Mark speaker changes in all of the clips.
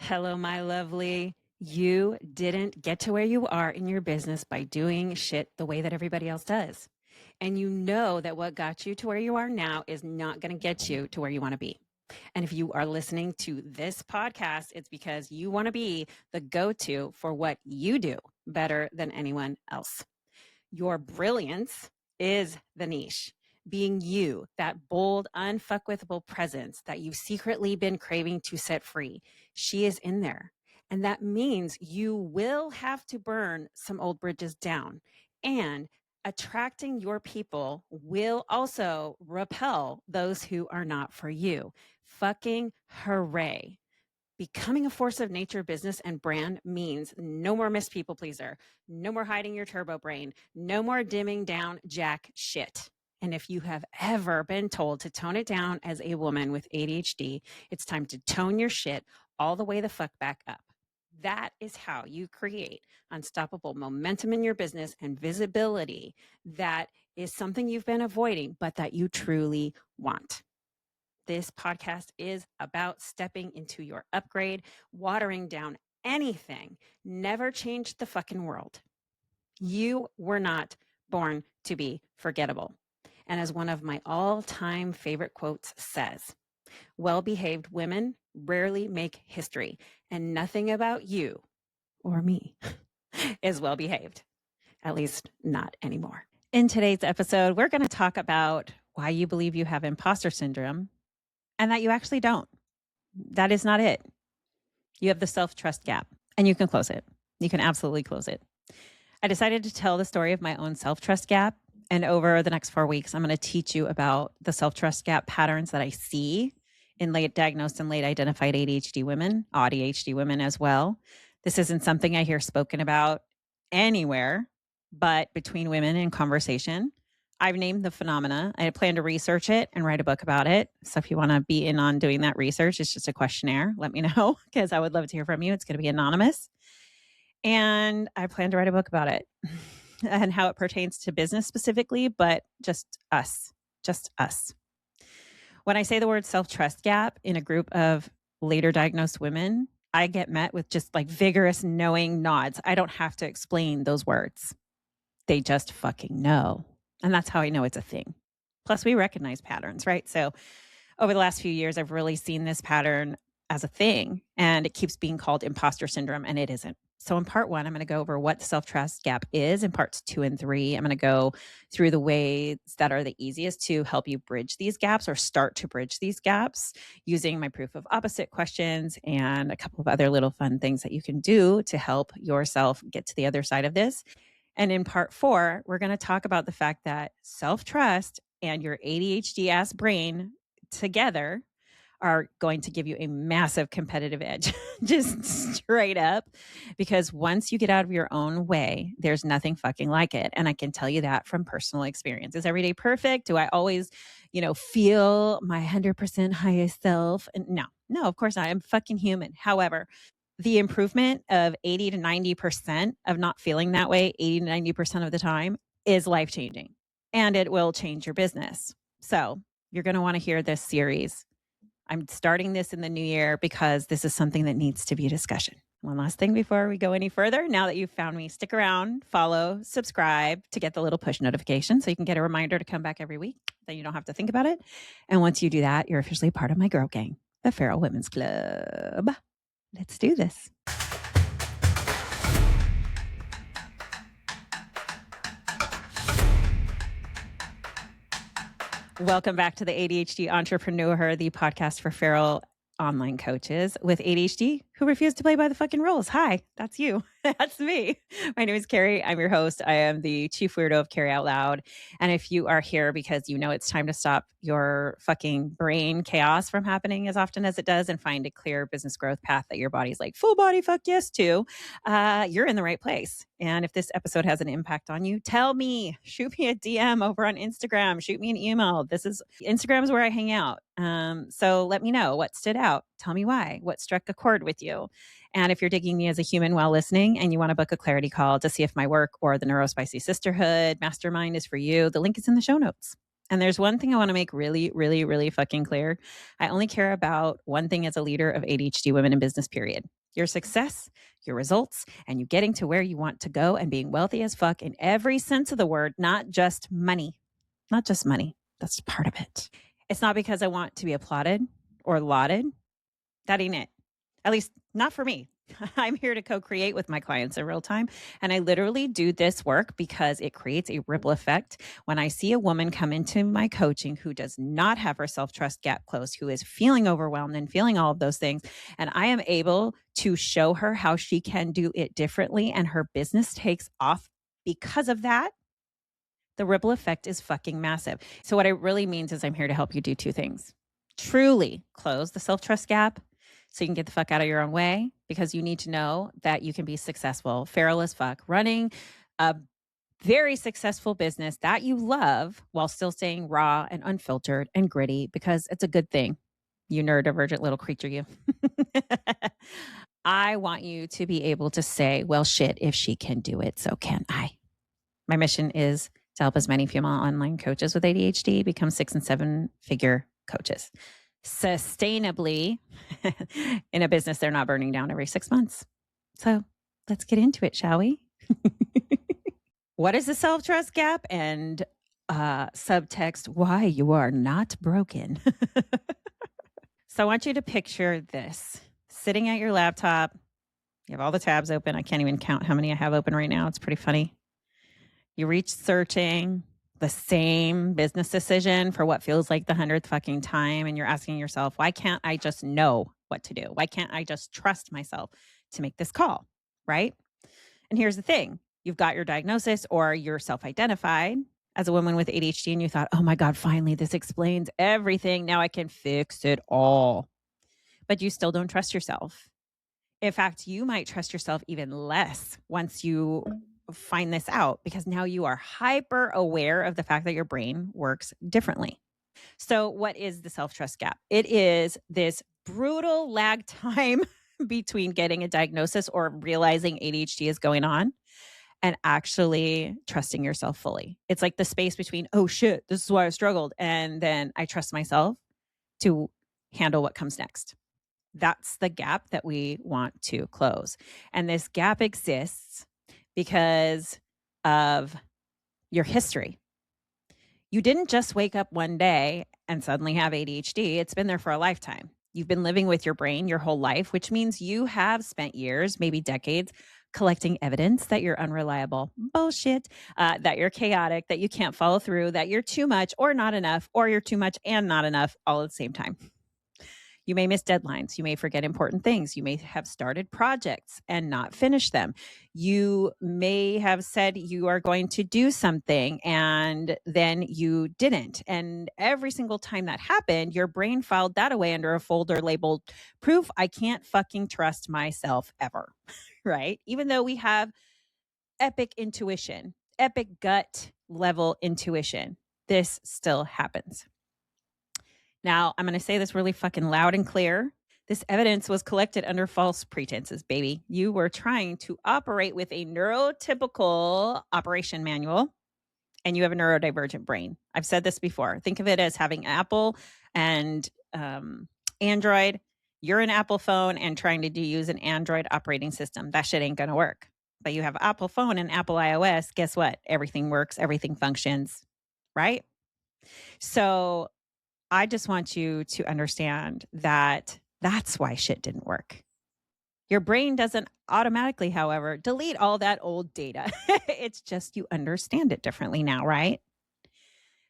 Speaker 1: Hello, my lovely. You didn't get to where you are in your business by doing shit the way that everybody else does. And you know that what got you to where you are now is not going to get you to where you want to be. And if you are listening to this podcast, it's because you want to be the go-to for what you do better than anyone else. Your brilliance is the niche. Being you, that bold, unfuckwithable presence that you've secretly been craving to set free, she is in there. And that means you will have to burn some old bridges down. And attracting your people will also repel those who are not for you. Fucking hooray. Becoming a force of nature business and brand means no more Miss People Pleaser, no more hiding your turbo brain, no more dimming down jack shit. And if you have ever been told to tone it down as a woman with ADHD, it's time to tone your shit all the way the fuck back up. That is how you create unstoppable momentum in your business and visibility that is something you've been avoiding, but that you truly want. This podcast is about stepping into your upgrade, watering down anything, never change the fucking world. You were not born to be forgettable. And as one of my all-time favorite quotes says, well-behaved women rarely make history, and nothing about you or me is well-behaved, at least not anymore. In today's episode, we're going to talk about why you believe you have imposter syndrome and that you actually don't. That is not it. You have the self-trust gap, and you can close it. You can absolutely close it. I decided to tell the story of my own self-trust gap, and over the next 4 weeks, I'm going to teach you about the self-trust gap patterns that I see in late diagnosed and late identified ADHD women, ADHD women as well. This isn't something I hear spoken about anywhere, but between women in conversation. I've named the phenomena. I plan to research it and write a book about it. So if you want to be in on doing that research, it's just a questionnaire. Let me know because I would love to hear from you. It's going to be anonymous. And I plan to write a book about it and how it pertains to business specifically, but just us. When I say the word self-trust gap in a group of later diagnosed women, I get met with just like vigorous knowing nods. I don't have to explain those words. They just fucking know. And that's how I know it's a thing. Plus, we recognize patterns, right? So over the last few years, I've really seen this pattern as a thing, and it keeps being called imposter syndrome, and it isn't. So in part 1, I'm going to go over what the self-trust gap is. In parts 2 and 3, I'm going to go through the ways that are the easiest to help you bridge these gaps or start to bridge these gaps using my proof of opposite questions and a couple of other little fun things that you can do to help yourself get to the other side of this. And in part 4, we're going to talk about the fact that self-trust and your ADHD ass brain together are going to give you a massive competitive edge, just straight up. Because once you get out of your own way, there's nothing fucking like it. And I can tell you that from personal experience. Is every day perfect? Do I always, feel my 100% highest self? And no, of course not. I'm fucking human. However, the improvement of 80 to 90% of not feeling that way 80 to 90% of the time is life-changing, and it will change your business. So you're going to want to hear this series. I'm starting this in the new year because this is something that needs to be a discussion. One last thing before we go any further. Now that you've found me, stick around, follow, subscribe to get the little push notification so you can get a reminder to come back every week. Then you don't have to think about it. And once you do that, you're officially part of my girl gang, the Feral Women's Club. Let's do this. Welcome back to the ADHD Entrepreneur, the podcast for feral online coaches with ADHD who refuse to play by the fucking rules. Hi, that's you. That's me. My name is Carrie. I'm your host. I am the chief weirdo of Carrie Out Loud. And if you are here because you know it's time to stop your fucking brain chaos from happening as often as it does and find a clear business growth path that your body's like full body fuck yes to, you're in the right place. And if this episode has an impact on you, tell me. Shoot me a DM over on Instagram. Shoot me an email. Instagram is where I hang out. So let me know what stood out. Tell me why. What struck a chord with you? And if you're digging me as a human while listening and you want to book a clarity call to see if my work or the Neurospicy Sisterhood Mastermind is for you, the link is in the show notes. And there's one thing I want to make really, really, really fucking clear. I only care about one thing as a leader of ADHD women in business, period. Your success, your results, and you getting to where you want to go and being wealthy as fuck in every sense of the word, not just money. Not just money. That's part of it. It's not because I want to be applauded or lauded. That ain't it. At least not for me. I'm here to co-create with my clients in real time. And I literally do this work because it creates a ripple effect. When I see a woman come into my coaching who does not have her self-trust gap closed, who is feeling overwhelmed and feeling all of those things, and I am able to show her how she can do it differently and her business takes off because of that, the ripple effect is fucking massive. So what it really means is I'm here to help you do two things. Truly close the self-trust gap so you can get the fuck out of your own way, because you need to know that you can be successful, feral as fuck, running a very successful business that you love while still staying raw and unfiltered and gritty, because it's a good thing. You neurodivergent little creature, you. I want you to be able to say, well, shit, if she can do it, so can I. My mission is to help as many female online coaches with ADHD become 6 and 7 figure coaches sustainably in a business they're not burning down every 6 months. So let's get into it, shall we? What is the self-trust gap? And subtext, why you are not broken. So I want you to picture this. Sitting at your laptop, you have all the tabs open. I can't even count how many I have open right now. It's pretty funny. You reach searching the same business decision for what feels like the 100th fucking time. And you're asking yourself, why can't I just know what to do? Why can't I just trust myself to make this call? Right? And here's the thing. You've got your diagnosis or you're self-identified as a woman with ADHD and you thought, oh my God, finally, this explains everything. Now I can fix it all. But you still don't trust yourself. In fact, you might trust yourself even less once you find this out, because now you are hyper aware of the fact that your brain works differently. So what is the self-trust gap? It is this brutal lag time between getting a diagnosis or realizing ADHD is going on and actually trusting yourself fully. It's like the space between, oh shit, this is why I struggled, and then I trust myself to handle what comes next. That's the gap that we want to close. And this gap exists because of your history. You didn't just wake up one day and suddenly have ADHD. It's been there for a lifetime. You've been living with your brain your whole life, which means you have spent years, maybe decades, collecting evidence that you're unreliable, bullshit, that you're chaotic, that you can't follow through, that you're too much or not enough, or you're too much and not enough all at the same time. You may miss deadlines. You may forget important things. You may have started projects and not finished them. You may have said you are going to do something and then you didn't. And every single time that happened, your brain filed that away under a folder labeled proof I can't fucking trust myself ever, right? Even though we have epic intuition, epic gut level intuition, this still happens. Now, I'm going to say this really fucking loud and clear. This evidence was collected under false pretenses, baby. You were trying to operate with a neurotypical operation manual, and you have a neurodivergent brain. I've said this before. Think of it as having Apple and Android. You're an Apple phone and trying to use an Android operating system. That shit ain't going to work. But you have Apple phone and Apple iOS. Guess what? Everything works. Everything functions, right? So I just want you to understand that that's why shit didn't work. Your brain doesn't automatically, however, delete all that old data. It's just you understand it differently now, right?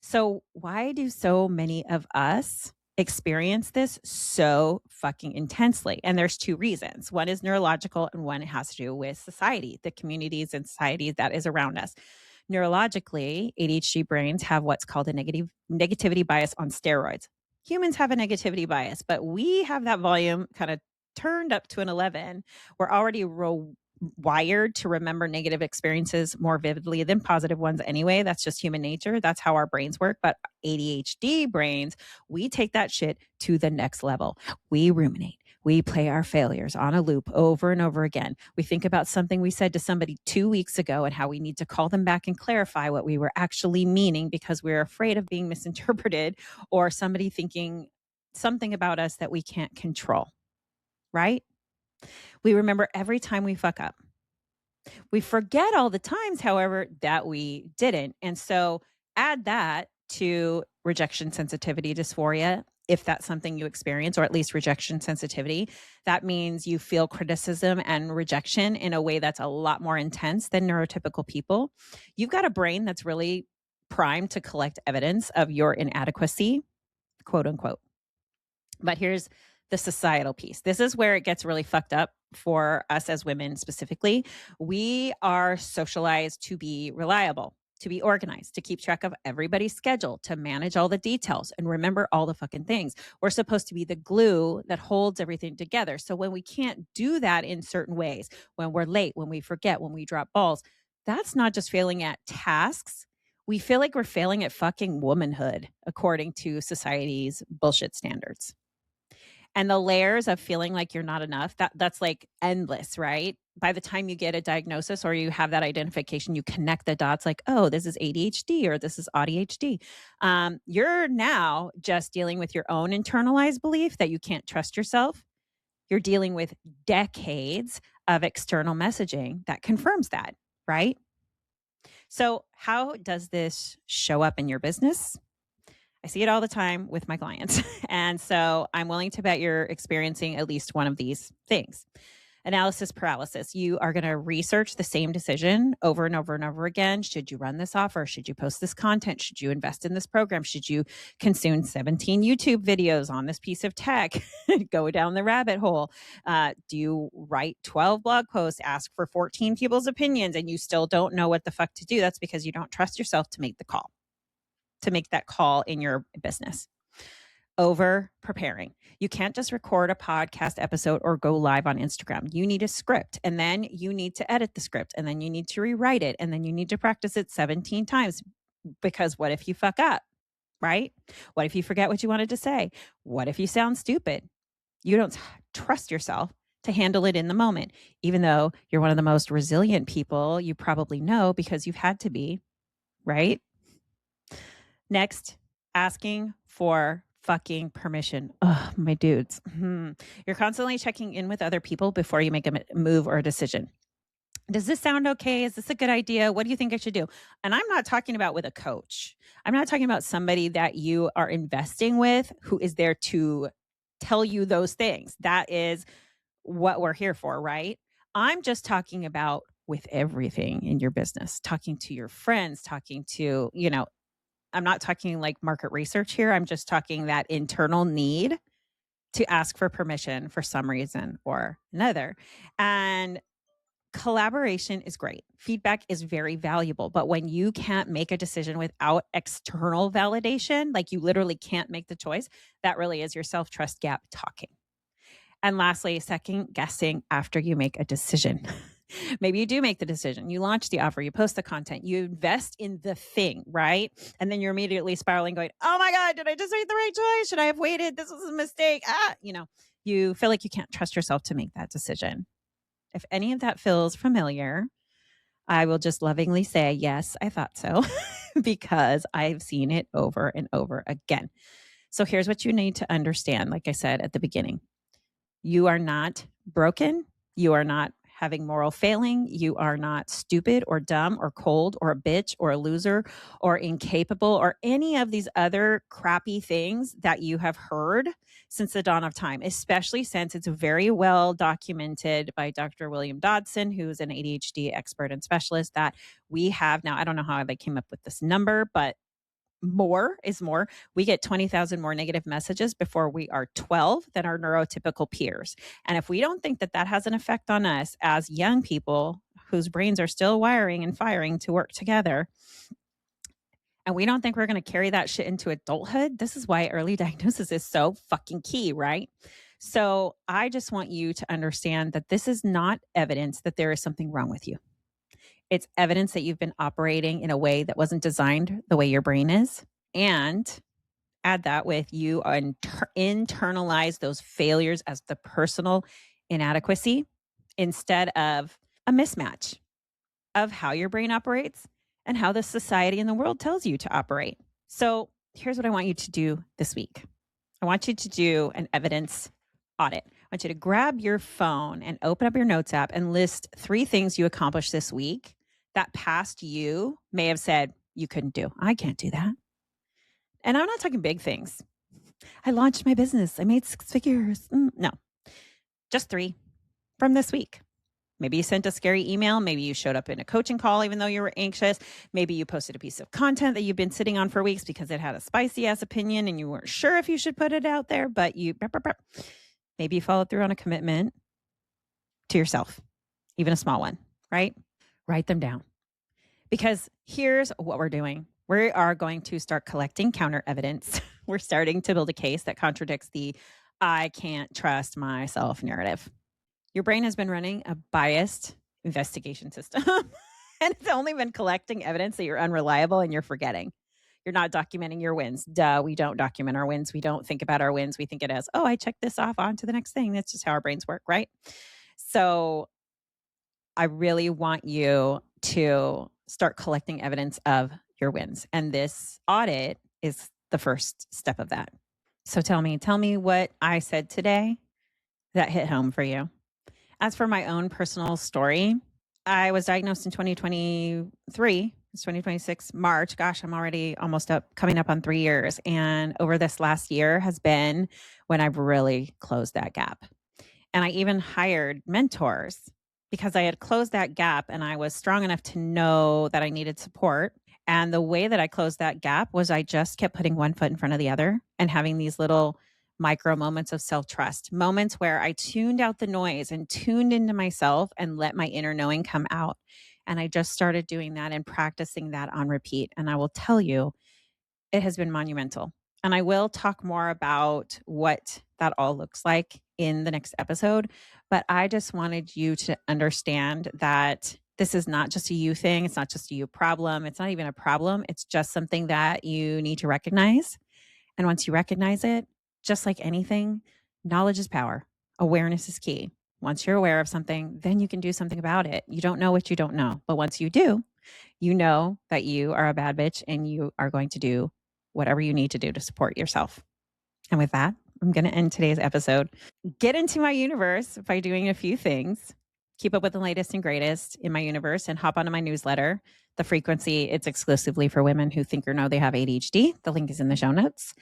Speaker 1: So why do so many of us experience this so fucking intensely? And there's two reasons. One is neurological and one has to do with society, the communities and society that is around us. Neurologically, ADHD brains have what's called a negativity bias on steroids. Humans have a negativity bias, but we have that volume kind of turned up to an 11. We're already wired to remember negative experiences more vividly than positive ones anyway. That's just human nature. That's how our brains work. But ADHD brains, we take that shit to the next level. We ruminate. We play our failures on a loop over and over again. We think about something we said to somebody 2 weeks ago and how we need to call them back and clarify what we were actually meaning because we're afraid of being misinterpreted or somebody thinking something about us that we can't control, right? We remember every time we fuck up. We forget all the times, however, that we didn't. And so add that to rejection sensitivity dysphoria. If that's something you experience, or at least rejection sensitivity, that means you feel criticism and rejection in a way that's a lot more intense than neurotypical people. You've got a brain that's really primed to collect evidence of your inadequacy, quote unquote. But here's the societal piece. This is where it gets really fucked up for us as women specifically. We are socialized to be reliable, to be organized, to keep track of everybody's schedule, to manage all the details and remember all the fucking things. We're supposed to be the glue that holds everything together. So when we can't do that in certain ways, when we're late, when we forget, when we drop balls, that's not just failing at tasks. We feel like we're failing at fucking womanhood, according to society's bullshit standards. And the layers of feeling like you're not enough, that's like endless, right? By the time you get a diagnosis or you have that identification, you connect the dots like, oh, this is ADHD or this is ADHD. You're now just dealing with your own internalized belief that you can't trust yourself. You're dealing with decades of external messaging that confirms that, right? So how does this show up in your business? I see it all the time with my clients. And so I'm willing to bet you're experiencing at least one of these things. Analysis paralysis. You are going to research the same decision over and over and over again. Should you run this offer? Should you post this content? Should you invest in this program? Should you consume 17 YouTube videos on this piece of tech? Go down the rabbit hole. Do you write 12 blog posts, ask for 14 people's opinions, and you still don't know what the fuck to do? That's because you don't trust yourself to make the call. To make that call in your business. Over preparing. You can't just record a podcast episode or go live on Instagram. You need a script, and then you need to edit the script, and then you need to rewrite it, and then you need to practice it 17 times. Because what if you fuck up, right? What if you forget what you wanted to say? What if you sound stupid? You don't trust yourself to handle it in the moment, even though you're one of the most resilient people you probably know because you've had to be, right? Next, asking for fucking permission. Oh, my dudes. You're constantly checking in with other people before you make a move or a decision. Does this sound okay? Is this a good idea? What do you think I should do? And I'm not talking about with a coach. I'm not talking about somebody that you are investing with who is there to tell you those things. That is what we're here for, right? I'm just talking about with everything in your business, talking to your friends, talking to, I'm not talking like market research here. I'm just talking that internal need to ask for permission for some reason or another. And collaboration is great. Feedback is very valuable. But when you can't make a decision without external validation, like you literally can't make the choice, that really is your self-trust gap talking. And lastly, second guessing after you make a decision. Maybe you do make the decision. You launch the offer, you post the content, you invest in the thing, right? And then you're immediately spiraling going, oh my God, did I just make the right choice? Should I have waited? This was a mistake. You feel like you can't trust yourself to make that decision. If any of that feels familiar, I will just lovingly say, yes, I thought so, because I've seen it over and over again. So here's what you need to understand. Like I said at the beginning, you are not broken. You are not having moral failing. You are not stupid or dumb or cold or a bitch or a loser or incapable or any of these other crappy things that you have heard since the dawn of time, especially since it's very well documented by Dr. William Dodson, who's an ADHD expert and specialist, that we have now, I don't know how they came up with this number, but more is more. We get 20,000 more negative messages before we are 12 than our neurotypical peers. And if we don't think that that has an effect on us as young people whose brains are still wiring and firing to work together, and we don't think we're going to carry that shit into adulthood, this is why early diagnosis is so fucking key, right? So I just want you to understand that this is not evidence that there is something wrong with you. It's evidence that you've been operating in a way that wasn't designed the way your brain is. And Add that with you internalize those failures as the personal inadequacy instead of a mismatch of how your brain operates and how the society and the world tells you to operate. So here's what I want you to do this week. I want you to do an evidence audit. I want you to grab your phone and open up your notes app and list 3 things you accomplished this week that past you may have said you couldn't do. I can't do that. And I'm not talking big things. I launched my business. I made 6 figures. No, just 3 from this week. Maybe you sent a scary email. Maybe you showed up in a coaching call even though you were anxious. Maybe you posted a piece of content that you've been sitting on for weeks because it had a spicy ass opinion and you weren't sure if you should put it out there, but maybe you followed through on a commitment to yourself, even a small one, right? Write them down. Because here's what we're doing. We are going to start collecting counter evidence. We're starting to build a case that contradicts the I can't trust myself narrative. Your brain has been running a biased investigation system and it's only been collecting evidence that you're unreliable and you're forgetting. You're not documenting your wins. Duh, we don't document our wins. We don't think about our wins. We think it as, oh, I checked this off, on to the next thing. That's just how our brains work, right? So I really want you to start collecting evidence of your wins. And this audit is the first step of that. So tell me what I said today that hit home for you. As for my own personal story, I was diagnosed in 2023. It's 2026, March. Gosh, I'm already coming up on 3 years. And over this last year has been when I've really closed that gap. And I even hired mentors because I had closed that gap and I was strong enough to know that I needed support. And the way that I closed that gap was I just kept putting one foot in front of the other and having these little micro moments of self-trust, moments where I tuned out the noise and tuned into myself and let my inner knowing come out. And I just started doing that and practicing that on repeat. And I will tell you, it has been monumental. And I will talk more about what that all looks like in the next episode. But I just wanted you to understand that this is not just a you thing. It's not just a you problem. It's not even a problem. It's just something that you need to recognize. And once you recognize it, just like anything, knowledge is power. Awareness is key. Once you're aware of something, then you can do something about it. You don't know what you don't know. But once you do, you know that you are a bad bitch and you are going to do whatever you need to do to support yourself. And with that, I'm going to end today's episode. Get into my universe by doing a few things. Keep up with the latest and greatest in my universe and hop onto my newsletter. The frequency, it's exclusively for women who think or know they have ADHD. The link is in the show notes.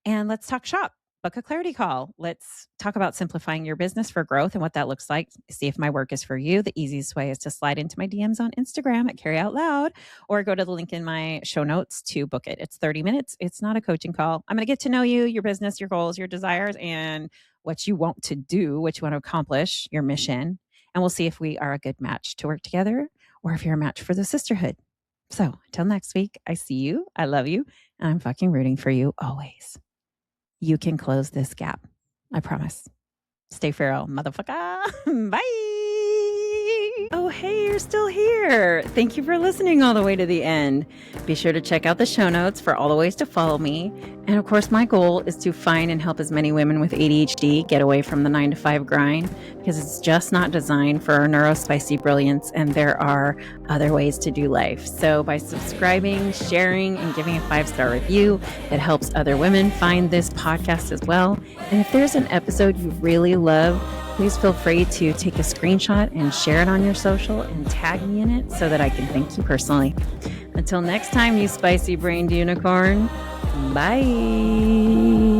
Speaker 1: And let's talk shop. Book a clarity call. Let's talk about simplifying your business for growth and what that looks like. See if my work is for you. The easiest way is to slide into my DMs on Instagram at Carry Out Loud or go to the link in my show notes to book it. It's 30 minutes. It's not a coaching call. I'm going to get to know you, your business, your goals, your desires, and what you want to do, what you want to accomplish, your mission. And we'll see if we are a good match to work together or if you're a match for the sisterhood. So until next week, I see you. I love you. And I'm fucking rooting for you always. You can close this gap. I promise. Stay feral, motherfucker. Bye. Oh, hey, you're still here. Thank you for listening all the way to the end. Be sure to check out the show notes for all the ways to follow me. And of course, my goal is to find and help as many women with ADHD get away from the 9-to-5 grind because it's just not designed for our neurospicy brilliance and there are other ways to do life. So by subscribing, sharing, and giving a 5-star review, it helps other women find this podcast as well. And if there's an episode you really love, please feel free to take a screenshot and share it on your social and tag me in it so that I can thank you personally. Until next time, you spicy brained unicorn. Bye.